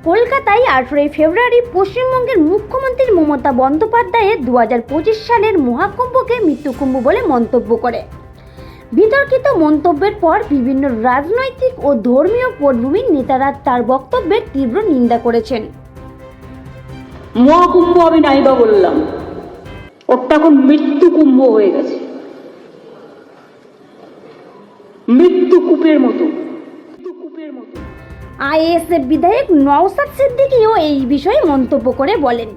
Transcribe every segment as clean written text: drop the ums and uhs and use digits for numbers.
কলকাতায় 18 ফেব্রুয়ারি পশ্চিমবঙ্গের মুখ্যমন্ত্রী মমতা বন্দ্যোপাধ্যায়ের 2025 সালের মহাকুম্ভকে মৃত্যুকুম্ভ বলে মন্তব্য করে। বিতর্কিত মন্তব্যের পর বিভিন্ন রাজনৈতিক ও ধর্মীয় পটভূমির নেতারা তার বক্তব্যের তীব্র নিন্দা করেছেন। মহাকুম্ভ আমি নাইবা বললাম, ওটা এখন মৃত্যুকুম্ভ হয়ে গেছে, মৃত্যুকূপের মতো। আইএসএফ বিধায়ক নওশাদ সিদ্দিকীও এই বিষয়ে মন্তব্য করে বলেন,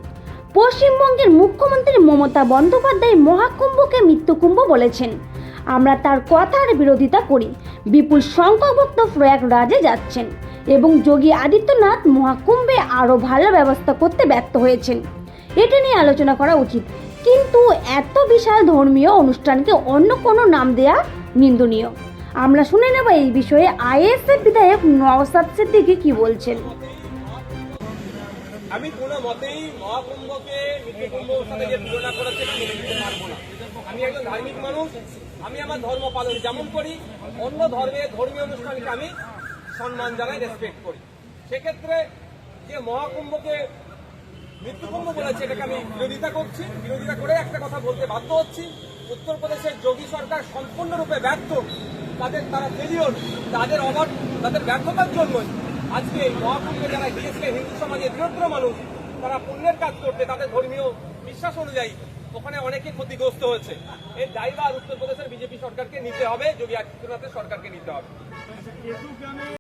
পশ্চিমবঙ্গের মুখ্যমন্ত্রী মমতা বন্দ্যোপাধ্যায় মহাকুম্ভকে মৃত্যুকুম্ভ বলেছেন। আমরা তার কথার বিরোধিতা করি। বিপুল সংখ্যক ভক্ত প্রয়াগরাজে যাচ্ছেন এবং যোগী আদিত্যনাথ মহাকুম্ভে আরও ভালো ব্যবস্থা করতে ব্যর্থ হয়েছেন। এটা নিয়ে আলোচনা করা উচিত, কিন্তু এত বিশাল ধর্মীয় অনুষ্ঠানকে অন্য কোনো নাম দেয়া নিন্দনীয়। আমরা শুনে নেব এই বিষয়ে আইএসএফ বিধায়ক নওশাদ সিদ্দিকী কি বলছেন। আমি কোনো মতেই মহাকুম্ভকে মৃত্যুকুম্ভর সাথে যে তুলনা করেছে মেনে পারবো না। আমি একজন ধার্মিক মানুষ, আমি আমার ধর্ম পালন যেমন করি, অন্য ধর্মের ধর্মীয় অনুষ্ঠানকে আমি সম্মান জানাই, রেসপেক্ট করি। সেক্ষেত্রে যে মহাকুম্ভকে মৃত্যুকুম্ভ বলেছে, এটাকে আমি বিরোধিতা করছি। বিরোধিতা করে একটা কথা বলতে বাধ্য হচ্ছি, উত্তরপ্রদেশের যোগী সরকার সম্পূর্ণরূপে ব্যর্থ। তারা ফেলিওর, তাদের ব্যর্থতার জন্যই আজকে এই মহাকুম্ভে যারা গিয়েছিলেন হিন্দু সমাজের বৃহত্তর মানুষ, তারা পুণ্যের কাজ করতে তাদের ধর্মীয় বিশ্বাস অনুযায়ী ওখানে অনেকে ক্ষতিগ্রস্ত হয়েছে। এর দায়ভার উত্তরপ্রদেশের বিজেপি সরকারকে নিতে হবে, যোগী আদিত্যনাথের সরকারকে নিতে হবে।